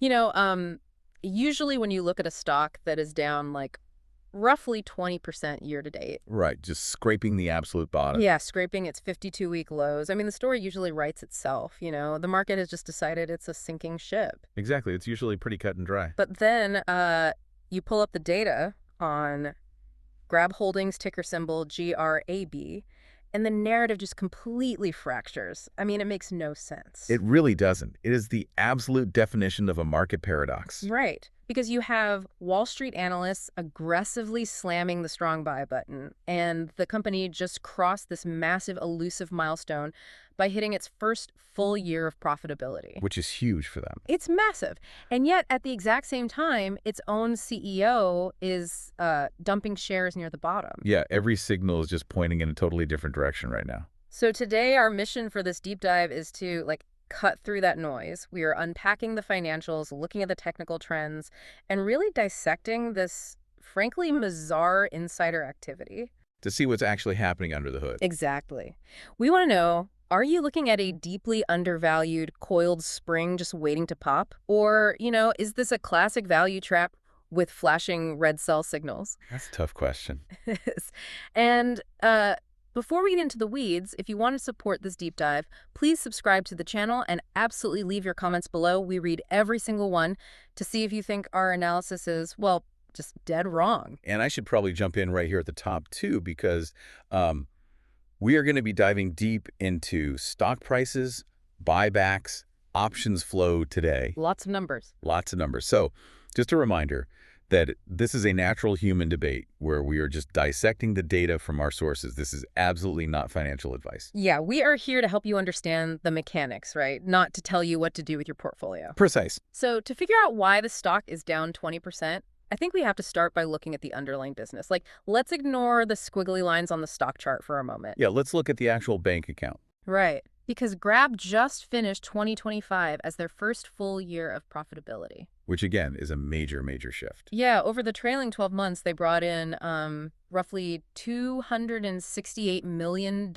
You know, usually when you look at a stock that is down like roughly 20% year to date. Right, just scraping the absolute bottom. Yeah, scraping its 52-week lows. I mean, the story usually writes itself, The market has just decided it's a sinking ship. Exactly. It's usually pretty cut and dry. But then you pull up the data on Grab Holdings, ticker symbol GRAB, and the narrative just completely fractures. I mean, it makes no sense. It really doesn't. It is the absolute definition of a market paradox. Right. Because you have Wall Street analysts aggressively slamming the strong buy button, and the company just crossed this massive elusive milestone by hitting its first full year of profitability. Which is huge for them. It's massive. And yet, at the exact same time, its own CEO is dumping shares near the bottom. Yeah, every signal is just pointing in a totally different direction right now. So today, our mission for this deep dive is to, cut through that noise. We are unpacking the financials, looking at the technical trends, and really dissecting this, frankly, bizarre insider activity. To see what's actually happening under the hood. Exactly. We want to know, are you looking at a deeply undervalued coiled spring just waiting to pop? Or, is this a classic value trap with flashing red cell signals? That's a tough question. And before we get into the weeds, if you want to support this deep dive, please subscribe to the channel and absolutely leave your comments below. We read every single one to see if you think our analysis is, well, just dead wrong. And I should probably jump in right here at the top, too, because we are going to be diving deep into stock prices, buybacks, options flow today. Lots of numbers. Lots of numbers. So just a reminder that this is a natural human debate where we are just dissecting the data from our sources. This is absolutely not financial advice. Yeah, we are here to help you understand the mechanics, right? Not to tell you what to do with your portfolio. Precise. So to figure out why the stock is down 20%, I think we have to start by looking at the underlying business. Let's ignore the squiggly lines on the stock chart for a moment. Yeah, let's look at the actual bank account. Right. Because Grab just finished 2025 as their first full year of profitability. Which, again, is a major, major shift. Yeah, over the trailing 12 months, they brought in roughly $268 million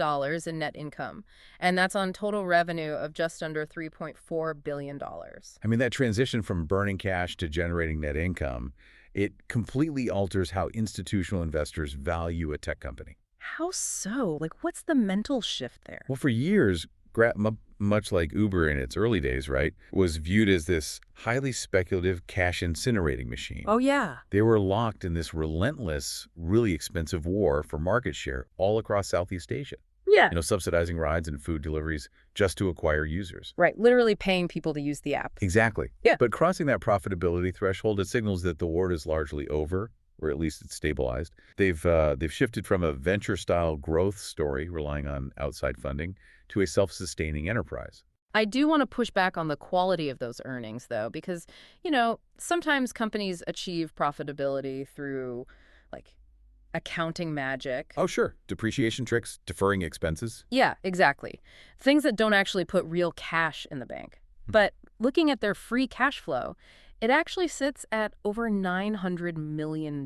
in net income. And that's on total revenue of just under $3.4 billion. I mean, that transition from burning cash to generating net income, it completely alters how institutional investors value a tech company. How so? What's the mental shift there? Well, for years, Grab, much like Uber in its early days, right, was viewed as this highly speculative cash incinerating machine. Oh, yeah. They were locked in this relentless, really expensive war for market share all across Southeast Asia. Yeah. Subsidizing rides and food deliveries just to acquire users. Right, literally paying people to use the app. Exactly. Yeah. But crossing that profitability threshold, it signals that the war is largely over, or at least it's stabilized. They've shifted from a venture-style growth story relying on outside funding to a self-sustaining enterprise. I do want to push back on the quality of those earnings, though, because, sometimes companies achieve profitability through, accounting magic. Oh, sure. Depreciation tricks, deferring expenses. Yeah, exactly. Things that don't actually put real cash in the bank. But looking at their free cash flow, it actually sits at over $900 million.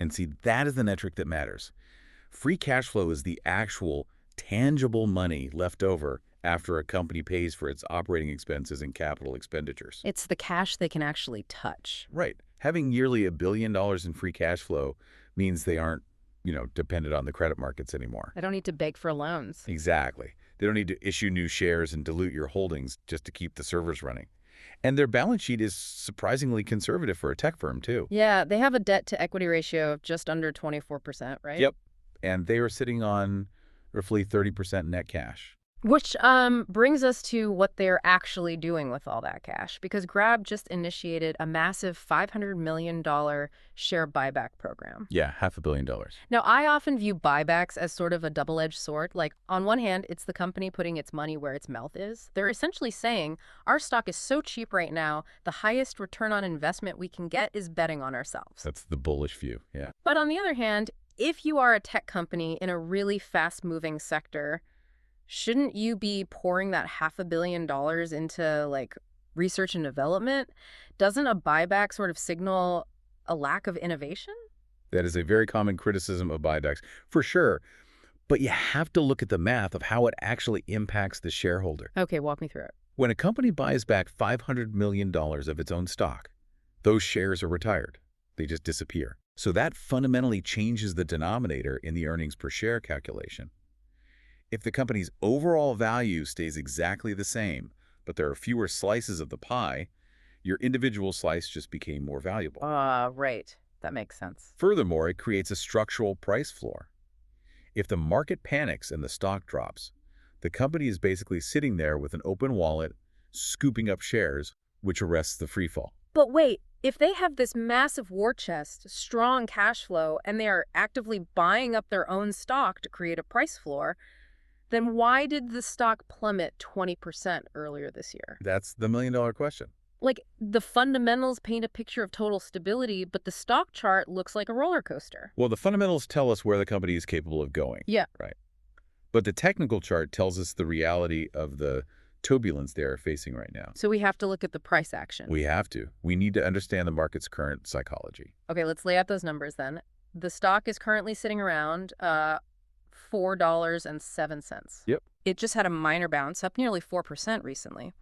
And see, that is the metric that matters. Free cash flow is the actual tangible money left over after a company pays for its operating expenses and capital expenditures. It's the cash they can actually touch. Right. Having yearly $1 billion in free cash flow means they aren't, dependent on the credit markets anymore. They don't need to beg for loans. Exactly. They don't need to issue new shares and dilute your holdings just to keep the servers running. And their balance sheet is surprisingly conservative for a tech firm, too. Yeah, they have a debt-to-equity ratio of just under 24%, right? Yep. And they are sitting on roughly 30% net cash. Which brings us to what they're actually doing with all that cash, because Grab just initiated a massive $500 million share buyback program. Yeah, $500 million. Now, I often view buybacks as sort of a double-edged sword. On one hand, it's the company putting its money where its mouth is. They're essentially saying, our stock is so cheap right now, the highest return on investment we can get is betting on ourselves. That's the bullish view, yeah. But on the other hand, if you are a tech company in a really fast-moving sector, shouldn't you be pouring that $500 million into, research and development? Doesn't a buyback sort of signal a lack of innovation? That is a very common criticism of buybacks, for sure. But you have to look at the math of how it actually impacts the shareholder. Okay, walk me through it. When a company buys back $500 million of its own stock, those shares are retired. They just disappear. So that fundamentally changes the denominator in the earnings per share calculation. If the company's overall value stays exactly the same, but there are fewer slices of the pie, your individual slice just became more valuable. Right. That makes sense. Furthermore, it creates a structural price floor. If the market panics and the stock drops, the company is basically sitting there with an open wallet, scooping up shares, which arrests the free fall. But wait, if they have this massive war chest, strong cash flow, and they are actively buying up their own stock to create a price floor, then why did the stock plummet 20% earlier this year? That's the million-dollar question. Like, the fundamentals paint a picture of total stability, but the stock chart looks like a roller coaster. Well, the fundamentals tell us where the company is capable of going. Yeah. Right. But the technical chart tells us the reality of the turbulence they are facing right now. So we have to look at the price action. We have to. We need to understand the market's current psychology. Okay, let's lay out those numbers then. The stock is currently sitting around $4.07. Yep. It just had a minor bounce, up nearly 4% recently.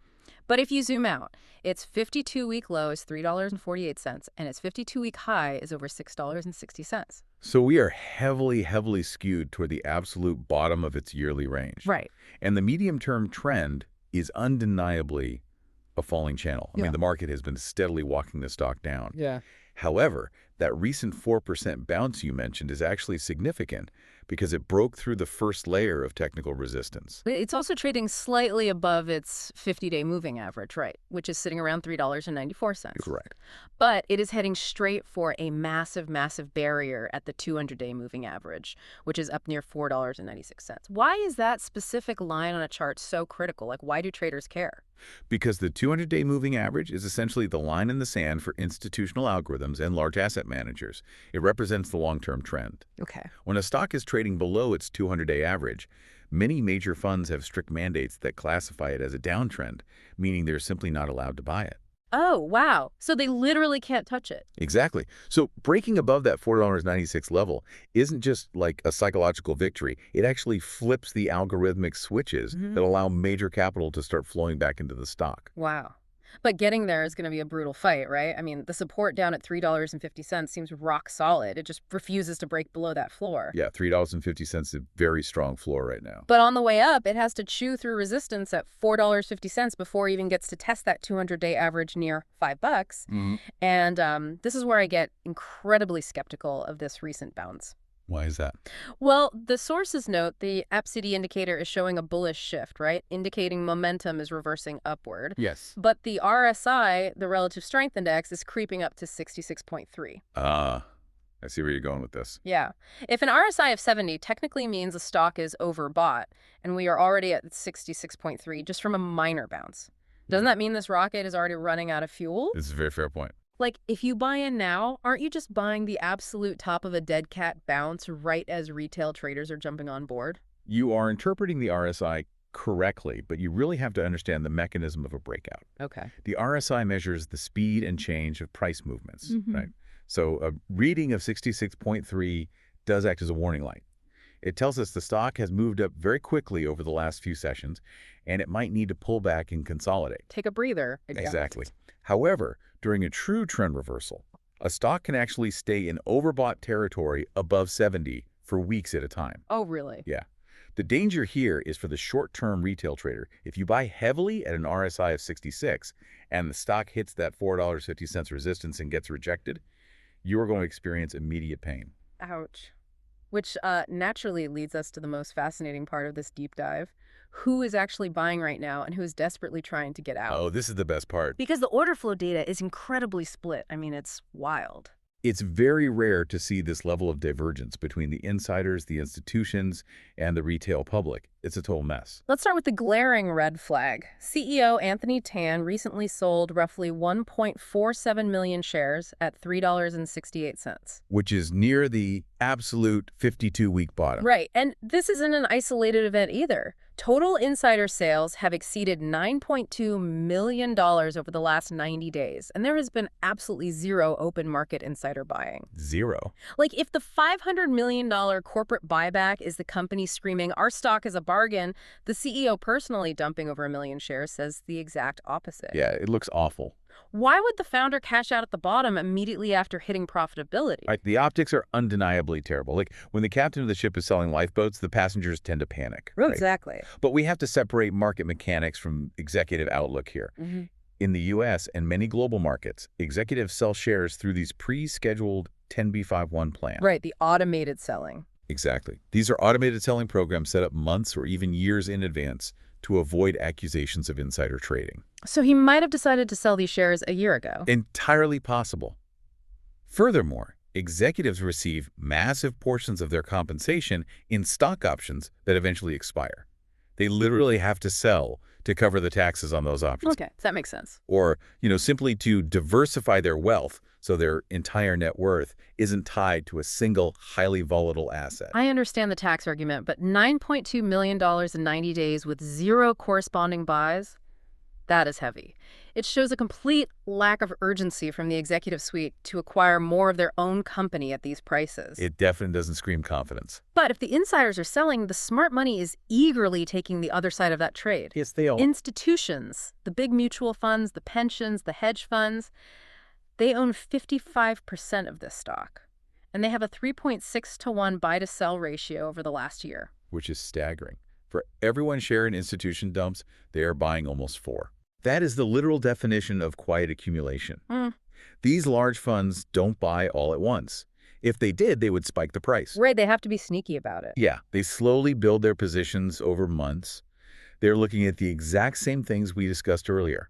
But if you zoom out, its 52-week low is $3.48, and its 52-week high is over $6.60. So we are heavily skewed toward the absolute bottom of its yearly range. Right. And the medium-term trend is undeniably a falling channel. I mean, the market has been steadily walking the stock down. Yeah. However, that recent 4% bounce you mentioned is actually significant because it broke through the first layer of technical resistance. It's also trading slightly above its 50-day moving average, right, which is sitting around $3.94. Correct. But it is heading straight for a massive barrier at the 200-day moving average, which is up near $4.96. Why is that specific line on a chart so critical? Like, why do traders care? Because the 200-day moving average is essentially the line in the sand for institutional algorithms and large asset managers. It represents the long-term trend. Okay. When a stock is trading below its 200-day average, many major funds have strict mandates that classify it as a downtrend, meaning they're simply not allowed to buy it. Oh, wow. So they literally can't touch it. Exactly. So breaking above that $4.96 level isn't just like a psychological victory. It actually flips the algorithmic switches that allow major capital to start flowing back into the stock. Wow. But getting there is going to be a brutal fight, right? I mean, the support down at $3.50 seems rock solid. It just refuses to break below that floor. Yeah, $3.50 is a very strong floor right now. But on the way up, it has to chew through resistance at $4.50 before it even gets to test that 200-day average near $5. And this is where I get incredibly skeptical of this recent bounce. Why is that? Well, the sources note the AppCity indicator is showing a bullish shift, right? Indicating momentum is reversing upward. Yes. But the RSI, the relative strength index, is creeping up to 66.3. I see where you're going with this. Yeah. If an RSI of 70 technically means a stock is overbought, and we are already at 66.3 just from a minor bounce, doesn't that mean this rocket is already running out of fuel? This is a very fair point. Like, if you buy in now, aren't you just buying the absolute top of a dead cat bounce right as retail traders are jumping on board? You are interpreting the RSI correctly, but you really have to understand the mechanism of a breakout. Okay. The RSI measures the speed and change of price movements, right? So a reading of 66.3 does act as a warning light. It tells us the stock has moved up very quickly over the last few sessions, and it might need to pull back and consolidate. Take a breather. Exactly. However, during a true trend reversal, a stock can actually stay in overbought territory above 70 for weeks at a time. Oh, really? Yeah. The danger here is for the short-term retail trader. If you buy heavily at an RSI of 66 and the stock hits that $4.50 resistance and gets rejected, you are going to experience immediate pain. Ouch. Which naturally leads us to the most fascinating part of this deep dive. Who is actually buying right now and who is desperately trying to get out? Oh, this is the best part. Because the order flow data is incredibly split. I mean, it's wild. It's very rare to see this level of divergence between the insiders, the institutions, and the retail public. It's a total mess. Let's start with the glaring red flag. CEO Anthony Tan recently sold roughly 1.47 million shares at $3.68. Which is near the absolute 52-week bottom. Right. And this isn't an isolated event either. Total insider sales have exceeded $9.2 million over the last 90 days, and there has been absolutely zero open market insider buying. Zero. Like, if the $500 million corporate buyback is the company screaming, our stock is a bargain. The CEO personally dumping over 1 million shares says the exact opposite. Yeah, it looks awful. Why would the founder cash out at the bottom immediately after hitting profitability? Right, the optics are undeniably terrible. Like, when the captain of the ship is selling lifeboats, the passengers tend to panic, right? Exactly. But we have to separate market mechanics from executive outlook here. Hmm. In the U.S. and many global markets, executives sell shares through these pre-scheduled 10b5-1 plans. Right, the automated selling. Exactly. These are automated selling programs set up months or even years in advance to avoid accusations of insider trading. So he might have decided to sell these shares a year ago. Entirely possible. Furthermore, executives receive massive portions of their compensation in stock options that eventually expire. They literally have to sell to cover the taxes on those options. Okay, that makes sense. Or, simply to diversify their wealth so their entire net worth isn't tied to a single highly volatile asset. I understand the tax argument, but $9.2 million in 90 days with zero corresponding buys? That is heavy. It shows a complete lack of urgency from the executive suite to acquire more of their own company at these prices. It definitely doesn't scream confidence. But if the insiders are selling, the smart money is eagerly taking the other side of that trade. Yes, they are. Institutions, the big mutual funds, the pensions, the hedge funds, they own 55% of this stock. And they have a 3.6 to 1 buy-to-sell ratio over the last year. Which is staggering. For every one share an institution dumps, they are buying almost 4. That is the literal definition of quiet accumulation. These large funds don't buy all at once. If they did, they would spike the price. Right, they have to be sneaky about it. Yeah, they slowly build their positions over months. They're looking at the exact same things we discussed earlier.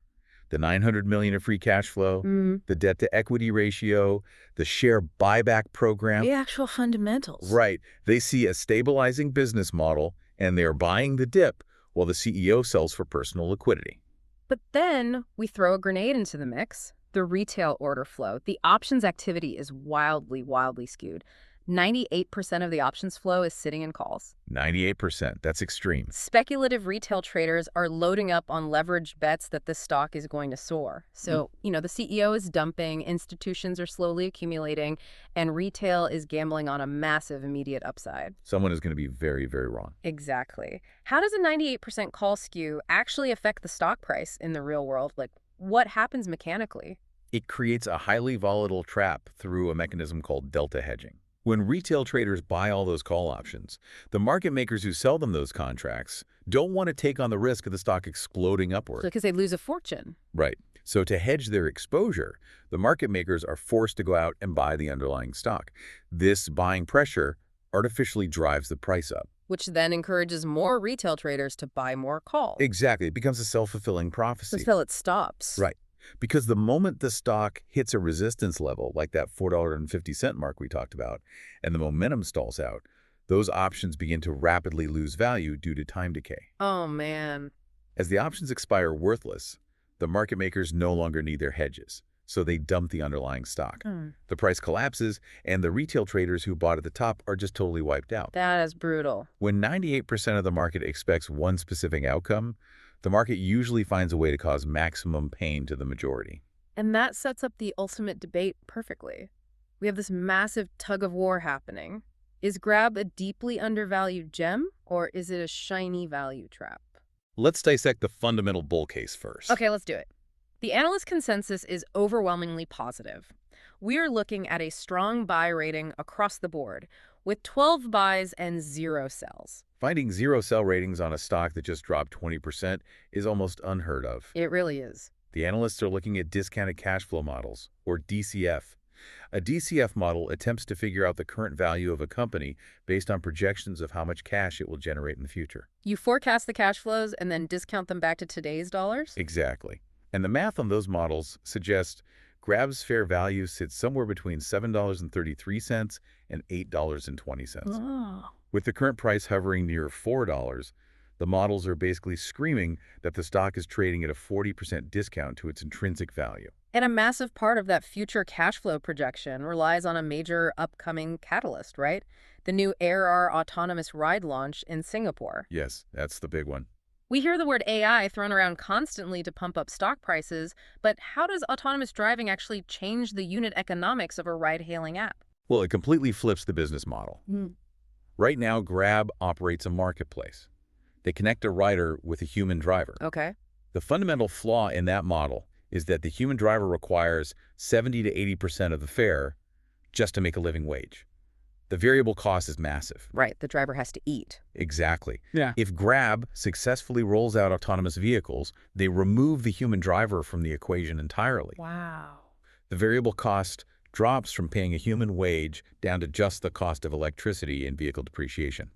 The $900 million of free cash flow, the debt-to-equity ratio, the share buyback program. The actual fundamentals. Right. They see a stabilizing business model, and they're buying the dip while the CEO sells for personal liquidity. But then we throw a grenade into the mix. The retail order flow. The options activity is wildly, wildly skewed. 98% of the options flow is sitting in calls. 98%. That's extreme. Speculative retail traders are loading up on leveraged bets that this stock is going to soar. So, the CEO is dumping, institutions are slowly accumulating, and retail is gambling on a massive immediate upside. Someone is going to be very, very wrong. Exactly. How does a 98% call skew actually affect the stock price in the real world? Like, what happens mechanically? It creates a highly volatile trap through a mechanism called delta hedging. When retail traders buy all those call options, the market makers who sell them those contracts don't want to take on the risk of the stock exploding upward. Because they lose a fortune. Right. So to hedge their exposure, the market makers are forced to go out and buy the underlying stock. This buying pressure artificially drives the price up. Which then encourages more retail traders to buy more calls. Exactly. It becomes a self-fulfilling prophecy. Until it stops. Right. Because the moment the stock hits a resistance level, like that $4.50 mark we talked about, and the momentum stalls out, those options begin to rapidly lose value due to time decay. Oh, man. As the options expire worthless, the market makers no longer need their hedges, so they dump the underlying stock. The price collapses, and the retail traders who bought at the top are just totally wiped out. That is brutal. When 98% of the market expects one specific outcome, the market usually finds a way to cause maximum pain to the majority. And that sets up the ultimate debate perfectly. We have this massive tug of war happening. Is Grab a deeply undervalued gem, or is it a shiny value trap? Let's dissect the fundamental bull case first. Okay, let's do it. The analyst consensus is overwhelmingly positive. We are looking at a strong buy rating across the board, with 12 buys and 0 sells. Finding 0 sell ratings on a stock that just dropped 20% is almost unheard of. It really is. The analysts are looking at discounted cash flow models, or DCF. A DCF model attempts to figure out the current value of a company based on projections of how much cash it will generate in the future. You forecast the cash flows and then discount them back to today's dollars? Exactly. And the math on those models suggests Grab's fair value sits somewhere between $7.33 and $8.20. Oh. With the current price hovering near $4, the models are basically screaming that the stock is trading at a 40% discount to its intrinsic value. And a massive part of that future cash flow projection relies on a major upcoming catalyst, right? The new Ai.R autonomous ride launch in Singapore. Yes, that's the big one. We hear the word AI thrown around constantly to pump up stock prices, but how does autonomous driving actually change the unit economics of a ride-hailing app? Well, it completely flips the business model. Right now, Grab operates a marketplace. They connect a rider with a human driver. Okay. The fundamental flaw in that model is that the human driver requires 70 to 80% of the fare just to make a living wage. The variable cost is massive. Right, the driver has to eat. Exactly. Yeah. If Grab successfully rolls out autonomous vehicles, they remove the human driver from the equation entirely. Wow. The variable cost drops from paying a human wage down to just the cost of electricity and vehicle depreciation.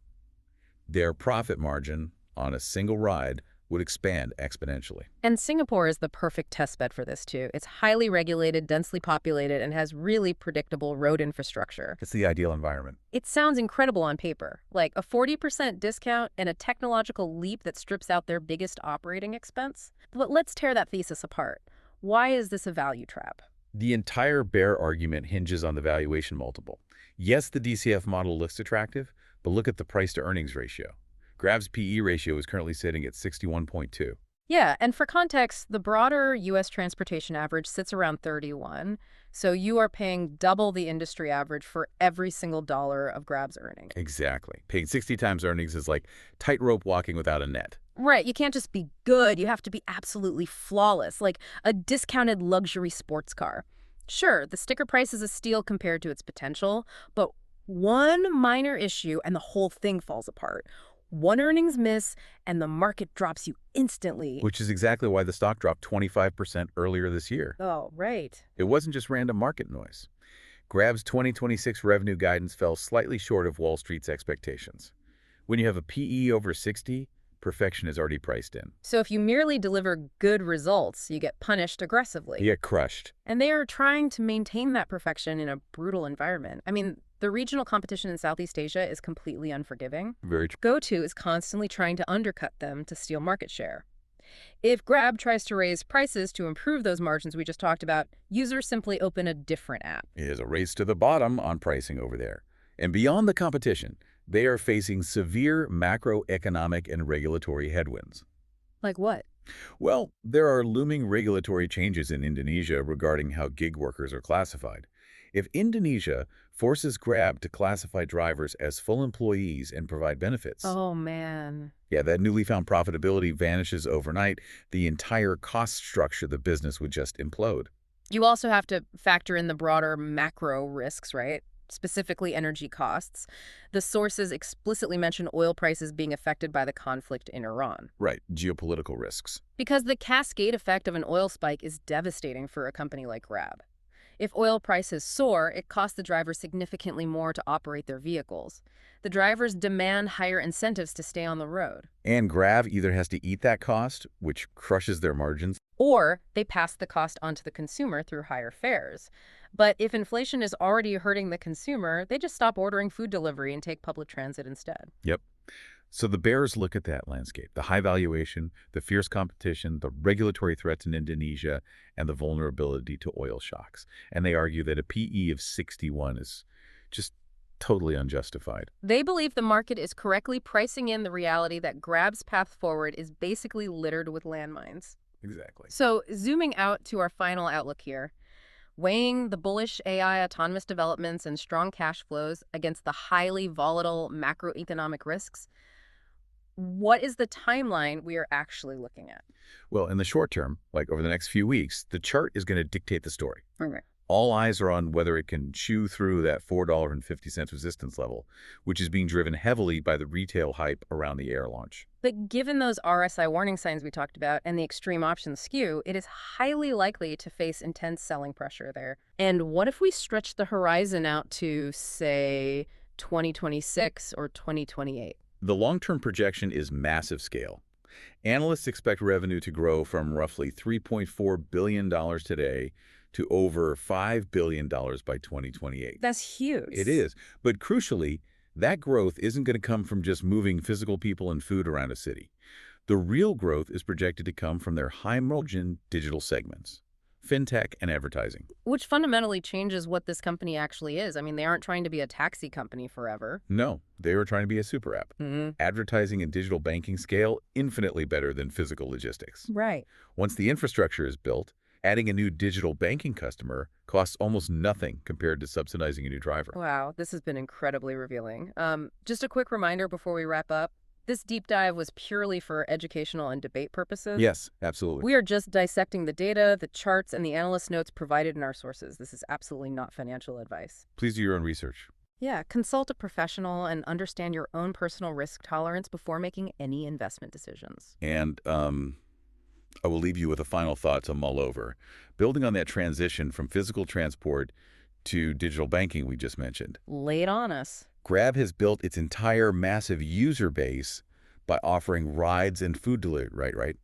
Their profit margin on a single ride would expand exponentially. And Singapore is the perfect test bed for this, too. It's highly regulated, densely populated, and has really predictable road infrastructure. It's the ideal environment. It sounds incredible on paper, like a 40% discount and a technological leap that strips out their biggest operating expense. But let's tear that thesis apart. Why is this a value trap? The entire bear argument hinges on the valuation multiple. Yes, the DCF model looks attractive, but look at the price-to-earnings ratio. Grab's PE ratio is currently sitting at 61.2. Yeah, and for context, the broader U.S. transportation average sits around 31, so you are paying double the industry average for every single dollar of Grab's earnings. Exactly. Paying 60 times earnings is like tightrope walking without a net. Right, you can't just be good, you have to be absolutely flawless, like a discounted luxury sports car. Sure, the sticker price is a steal compared to its potential, but one minor issue and the whole thing falls apart. One earnings miss, and the market drops you instantly. Which is exactly why the stock dropped 25% earlier this year. Oh, right. It wasn't just random market noise. Grab's 2026 revenue guidance fell slightly short of Wall Street's expectations. When you have a PE over 60, perfection is already priced in. So if you merely deliver good results, you get punished aggressively. You get crushed. And they are trying to maintain that perfection in a brutal environment. I mean, the regional competition in Southeast Asia is completely unforgiving. Very true. GoTo is constantly trying to undercut them to steal market share. If Grab tries to raise prices to improve those margins we just talked about, users simply open a different app. It is a race to the bottom on pricing over there. And beyond the competition, they are facing severe macroeconomic and regulatory headwinds. Like what? Well, there are looming regulatory changes in Indonesia regarding how gig workers are classified. If Indonesia forces Grab to classify drivers as full employees and provide benefits, Oh, man. yeah, that newly found profitability vanishes overnight, the entire cost structure of the business would just implode. You also have to factor in the broader macro risks, right? Specifically energy costs. The sources explicitly mention oil prices being affected by the conflict in Iran. Right, geopolitical risks. Because the cascade effect of an oil spike is devastating for a company like Grab. If oil prices soar, it costs the drivers significantly more to operate their vehicles. The drivers demand higher incentives to stay on the road. And Grab either has to eat that cost, which crushes their margins, Or they pass the cost onto the consumer through higher fares. But if inflation is already hurting the consumer, they just stop ordering food delivery and take public transit instead. Yep. So the bears look at that landscape, the high valuation, the fierce competition, the regulatory threats in Indonesia, and the vulnerability to oil shocks. And they argue that a PE of 61 is just totally unjustified. They believe the market is correctly pricing in the reality that Grab's path forward is basically littered with landmines. Exactly. So zooming out to our final outlook here, weighing the bullish AI autonomous developments and strong cash flows against the highly volatile macroeconomic risks, what is the timeline we are actually looking at? Well, in the short term, like over the next few weeks, the chart is going to dictate the story. Okay. All eyes are on whether it can chew through that $4.50 resistance level, which is being driven heavily by the retail hype around the Ai.R launch. But given those RSI warning signs we talked about and the extreme options skew, it is highly likely to face intense selling pressure there. And what if we stretch the horizon out to, say, 2026 or 2028? The long-term projection is massive scale. Analysts expect revenue to grow from roughly $3.4 billion today to over $5 billion by 2028. That's huge. It is. But crucially, that growth isn't going to come from just moving physical people and food around a city. The real growth is projected to come from their high-margin digital segments, fintech and advertising. Which fundamentally changes what this company actually is. I mean, they aren't trying to be a taxi company forever. No, they were trying to be a super app. Advertising and digital banking scale infinitely better than physical logistics. Right. Once the infrastructure is built, adding a new digital banking customer costs almost nothing compared to subsidizing a new driver. Wow, this has been incredibly revealing. Just a quick reminder before we wrap up. This deep dive was purely for educational and debate purposes. Yes, absolutely. We are just dissecting the data, the charts, and the analyst notes provided in our sources. This is absolutely not financial advice. Please do your own research. Yeah, consult a professional and understand your own personal risk tolerance before making any investment decisions. And I will leave you with a final thought to mull over. Building on that transition from physical transport to digital banking we just mentioned, Lay it on us. Grab has built its entire massive user base by offering rides and food delivery, right?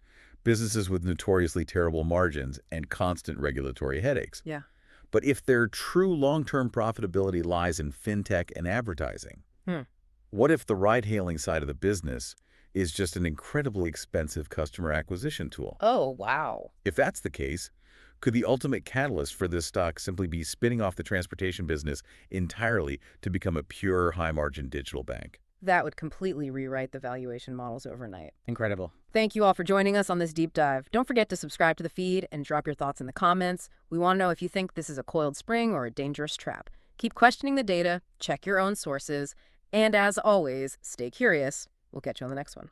Businesses with notoriously terrible margins and constant regulatory headaches. Yeah. But if their true long-term profitability lies in fintech and advertising, Hmm. what if the ride-hailing side of the business is just an incredibly expensive customer acquisition tool? Oh, wow. If that's the case, could the ultimate catalyst for this stock simply be spinning off the transportation business entirely to become a pure high-margin digital bank? That would completely rewrite the valuation models overnight. Incredible. Thank you all for joining us on this deep dive. Don't forget to subscribe to the feed and drop your thoughts in the comments. We want to know if you think this is a coiled spring or a dangerous trap. Keep questioning the data, check your own sources, and as always, stay curious. We'll catch you on the next one.